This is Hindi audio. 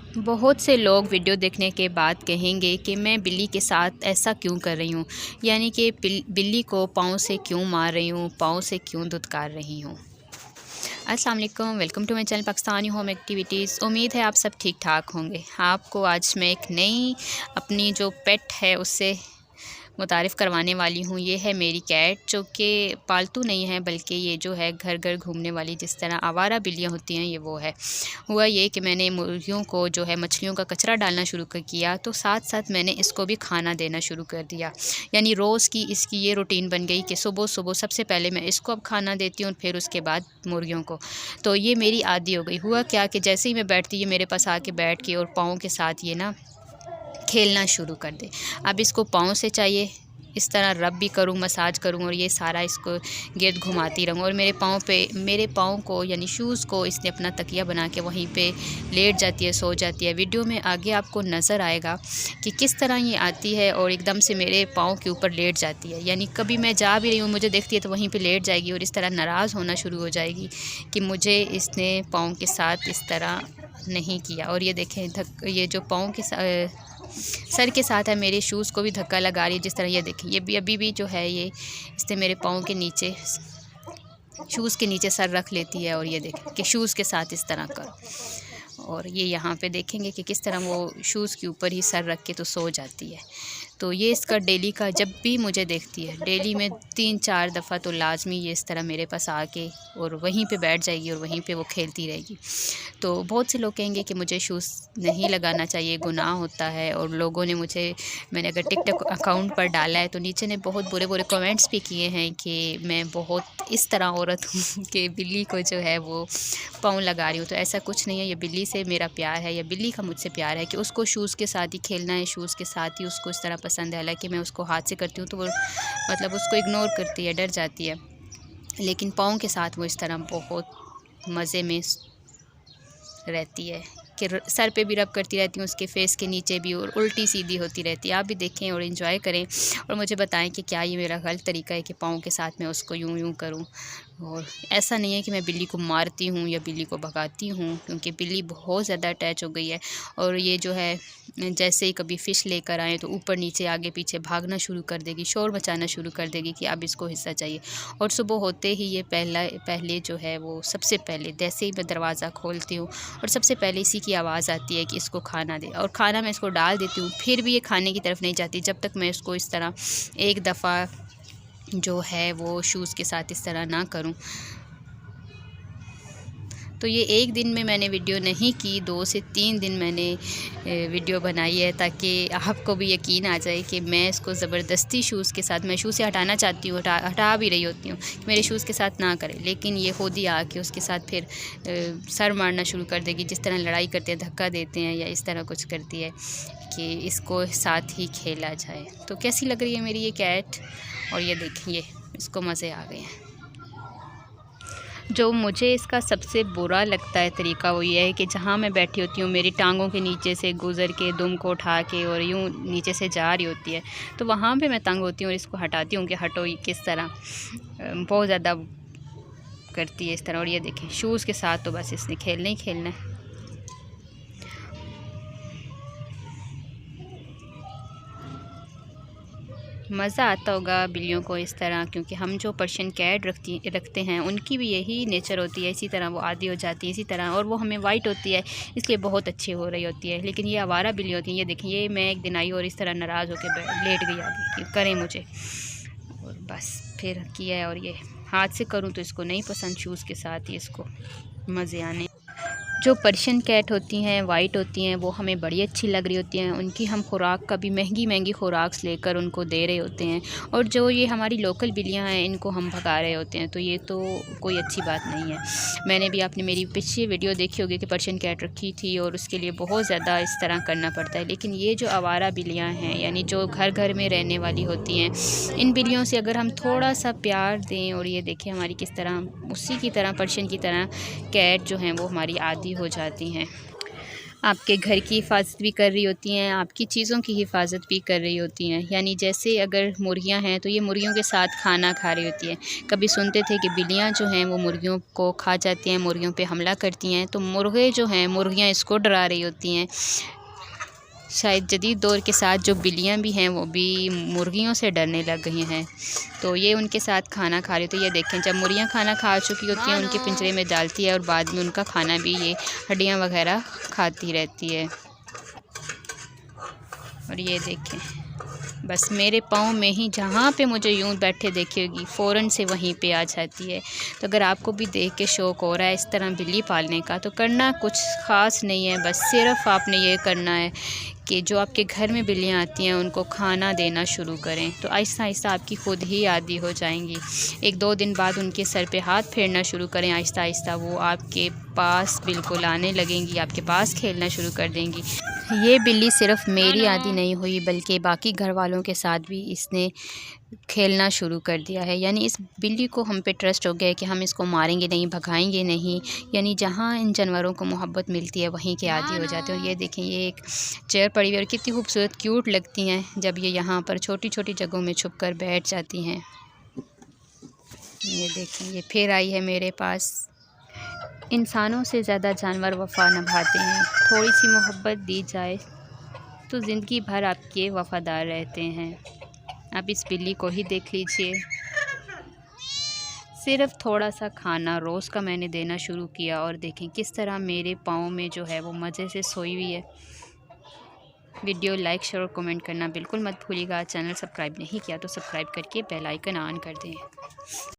बहुत से लोग वीडियो देखने के बाद कहेंगे कि मैं बिल्ली के साथ ऐसा क्यों कर रही हूँ, यानी कि बिल्ली को पाँव से क्यों मार रही हूँ, पाँव से क्यों धुतकार रही हूँ। अस्सलाम वालेकुम, welcome to my channel Pakistani home activities. उम्मीद है आप सब ठीक ठाक होंगे। आपको आज मैं एक नई अपनी जो पेट है उससे मुतारिफ़ करवाने वाली हूँ। ये है मेरी कैट, जो कि पालतू नहीं है बल्कि ये जो है घर घर घूमने वाली, जिस तरह आवारा बिल्लियाँ होती हैं, ये वो है। हुआ ये कि मैंने मुर्गियों को जो है मछलियों का कचरा डालना शुरू कर किया, तो साथ साथ मैंने इसको भी खाना देना शुरू कर दिया। यानी रोज़ की इसकी ये रूटीन बन गई कि सुबह सुबह सबसे पहले मैं इसको अब खाना देती हूँ, फिर उसके बाद मुर्गियों को। तो ये मेरी आदी हो गई। हुआ क्या कि जैसे ही मैं बैठती, ये मेरे पास आके बैठ के और पाँव के साथ ये ना खेलना शुरू कर दे। अब इसको पाँव से चाहिए, इस तरह रब भी करूँ, मसाज करूँ और ये सारा इसको गिर्द घुमाती रहूँ। और मेरे पाँव को यानी शूज़ को इसने अपना तकिया बना के वहीं पे लेट जाती है, सो जाती है। वीडियो में आगे आपको नज़र आएगा कि किस तरह ये आती है और एकदम से मेरे पाँव के ऊपर लेट जाती है। यानी कभी मैं जा भी रही हूँ, मुझे देखती है तो वहीं पर लेट जाएगी और इस तरह नाराज़ होना शुरू हो जाएगी कि मुझे इसने पाँव के साथ इस तरह नहीं किया। और ये देखें, ये जो पाँव के सर के साथ है, मेरे शूज़ को भी धक्का लगा रही है। जिस तरह ये देखें, ये भी अभी भी जो है ये इसने मेरे पाँव के नीचे, शूज़ के नीचे सर रख लेती है। और ये देखें कि शूज़ के साथ इस तरह करो। और ये यहाँ पे देखेंगे कि किस तरह वो शूज़ के ऊपर ही सर रख के तो सो जाती है। तो ये इसका डेली का, जब भी मुझे देखती है डेली में 3-4 दफ़ा तो लाजमी ये इस तरह मेरे पास आके और वहीं पे बैठ जाएगी और वहीं पे वो खेलती रहेगी। तो बहुत से लोग कहेंगे कि मुझे शूज़ नहीं लगाना चाहिए, गुनाह होता है। और लोगों ने मैंने अगर टिकटॉक अकाउंट पर डाला है तो नीचे ने बहुत बुरे बुरे कमेंट्स भी किए हैं कि मैं बहुत इस तरह औरत हूँ कि बिल्ली को जो है वो पाँव लगा रही हूँ। तो ऐसा कुछ नहीं है, ये बिल्ली से मेरा प्यार है या बिल्ली का मुझसे प्यार है कि उसको शूज़ के साथ ही खेलना है, शूज़ के साथ ही उसको इस तरह पसंद है। हालांकि मैं उसको हाथ से करती हूँ तो वो मतलब उसको इग्नोर करती है, डर जाती है, लेकिन पाँव के साथ वो इस तरह बहुत मज़े में रहती है कि सर पे भी रब करती रहती हूँ, उसके फेस के नीचे भी, और उल्टी सीधी होती रहती है। आप भी देखें और एंजॉय करें और मुझे बताएं कि क्या ये मेरा गलत तरीका है कि पाँव के साथ मैं उसको यूँ यूँ करूँ। और ऐसा नहीं है कि मैं बिल्ली को मारती हूँ या बिल्ली को भगाती हूँ, क्योंकि बिल्ली बहुत ज़्यादा अटैच हो गई है। और ये जो है जैसे ही कभी फ़िश लेकर आएँ तो ऊपर नीचे आगे पीछे भागना शुरू कर देगी, शोर मचाना शुरू कर देगी कि अब इसको हिस्सा चाहिए। और सुबह होते ही ये पहले जो है वो सबसे पहले जैसे ही मैं दरवाज़ा खोलती हूँ और सबसे पहले इसी की आवाज़ आती है कि इसको खाना दे। और खाना मैं इसको डाल देती हूँ, फिर भी ये खाने की तरफ नहीं जाती जब तक मैं इसको इस तरह एक दफ़ा जो है वो शूज़ के साथ इस तरह ना करूं। तो ये एक दिन में मैंने वीडियो नहीं की, 2 से 3 दिन मैंने वीडियो बनाई है ताकि आपको भी यकीन आ जाए कि मैं इसको ज़बरदस्ती शूज़ के साथ, मैं शूज़ से हटाना चाहती हूँ, हटा भी रही होती हूँ कि मेरे शूज़ के साथ ना करें, लेकिन ये खुद ही आके उसके साथ फिर सर मारना शुरू कर देगी। जिस तरह लड़ाई करते हैं, धक्का देते हैं या इस तरह कुछ करती है कि इसको साथ ही खेला जाए। तो कैसी लग रही है मेरी ये कैट। और ये देखिए, इसको मज़े आ गए हैं। जो मुझे इसका सबसे बुरा लगता है तरीका वो ये है कि जहाँ मैं बैठी होती हूँ, मेरी टांगों के नीचे से गुज़र के दुम को उठा के और यूँ नीचे से जा रही होती है, तो वहाँ पे मैं तंग होती हूँ और इसको हटाती हूँ कि हटो। ये किस तरह बहुत ज़्यादा करती है इस तरह। और ये देखें, शूज़ के साथ तो बस इसने खेलना ही खेलना है। मज़ा आता होगा बिल्लियों को इस तरह, क्योंकि हम जो पर्शियन कैट रखते हैं उनकी भी यही नेचर होती है, इसी तरह वो आदी हो जाती है इसी तरह। और वो हमें वाइट होती है इसलिए बहुत अच्छी हो रही होती है। लेकिन ये आवारा बिल्ली होती है। ये देखिए, ये मैं एक दिन आई और इस तरह नाराज़ होकर लेट गई आगे कि करें मुझे, और बस फिर किया है। और ये हाथ से करूँ तो इसको नहीं पसंद, शूज़ के साथ ही इसको मज़े आने। जो पर्शियन कैट होती हैं, वाइट होती हैं, वो हमें बड़ी अच्छी लग रही होती हैं। उनकी हम खुराक का भी महंगी महंगी खुराक लेकर उनको दे रहे होते हैं, और जो ये हमारी लोकल बिल्लियाँ हैं इनको हम भगा रहे होते हैं। तो ये तो कोई अच्छी बात नहीं है। मैंने भी, आपने मेरी पिछली वीडियो देखी होगी कि पर्शियन कैट रखी थी और उसके लिए बहुत ज़्यादा इस तरह करना पड़ता है। लेकिन ये जो आवारा बिल्लियाँ हैं, यानी जो घर घर में रहने वाली होती हैं, इन बिल्लियों से अगर हम थोड़ा सा प्यार दें, और ये देखें हमारी किस तरह, उसी की तरह पर्शियन की तरह कैट जो हैं वो हमारी आदी हो जाती हैं। आपके घर की हिफाजत भी कर रही होती हैं, आपकी चीज़ों की हिफाजत भी कर रही होती हैं। यानी जैसे अगर मुर्गियां हैं तो ये मुर्गियों के साथ खाना खा रही होती हैं। कभी सुनते थे कि बिल्लियां जो हैं वो मुर्गियों को खा जाती हैं, मुर्गियों पे हमला करती हैं, तो मुर्गे जो हैं मुर्गियां इसको डरा रही होती हैं। शायद जदीद दौर के साथ जो बिल्लियाँ भी हैं वो भी मुर्गियों से डरने लग गई हैं। तो ये उनके साथ खाना खा रही, तो ये देखें जब मुर्गियाँ खाना खा चुकी होती हैं उनके पिंजरे में डालती है और बाद में उनका खाना भी ये हड्डियाँ वगैरह खाती रहती है। और ये देखें बस मेरे पाँव में ही जहाँ पे मुझे यूँ बैठे देखिएगी फ़ौरन से वहीं पे आ जाती है। तो अगर आपको भी देख के शौक़ हो रहा है इस तरह बिल्ली पालने का तो करना कुछ ख़ास नहीं है, बस सिर्फ़ आपने ये करना है कि जो आपके घर में बिल्लियाँ आती हैं उनको खाना देना शुरू करें, तो आहिस्ता आहिस्ता आपकी खुद ही आदी हो जाएंगी। 1-2 दिन बाद उनके सर पे हाथ फेरना शुरू करें, आहिस्ता आहिस्ता वो आपके पास बिल्कुल आने लगेंगी, आपके पास खेलना शुरू कर देंगी। ये बिल्ली सिर्फ़ मेरी आदी नहीं हुई बल्कि बाकी घर वालों के साथ भी इसने खेलना शुरू कर दिया है। यानी इस बिल्ली को हम पे ट्रस्ट हो गया है कि हम इसको मारेंगे नहीं, भगाएंगे नहीं। यानी जहाँ इन जानवरों को मोहब्बत मिलती है वहीं के आदी हो जाते हैं। और ये देखें ये एक चेयर पड़ी हुई है और कितनी खूबसूरत क्यूट लगती हैं जब ये यहाँ पर छोटी छोटी जगहों में छुप कर बैठ जाती हैं। ये देखें ये फिर आई है मेरे पास। इंसानों से ज़्यादा जानवर वफ़ा निभाते हैं, थोड़ी सी मोहब्बत दी जाए तो ज़िंदगी भर आपके वफ़ादार रहते हैं। आप इस बिल्ली को ही देख लीजिए, सिर्फ़ थोड़ा सा खाना रोज़ का मैंने देना शुरू किया और देखें किस तरह मेरे पाँव में जो है वो मज़े से सोई हुई है। वीडियो लाइक शेयर और कमेंट करना बिल्कुल मत भूलिएगा। चैनल सब्सक्राइब नहीं किया तो सब्सक्राइब करके बेल आइकन ऑन कर दें।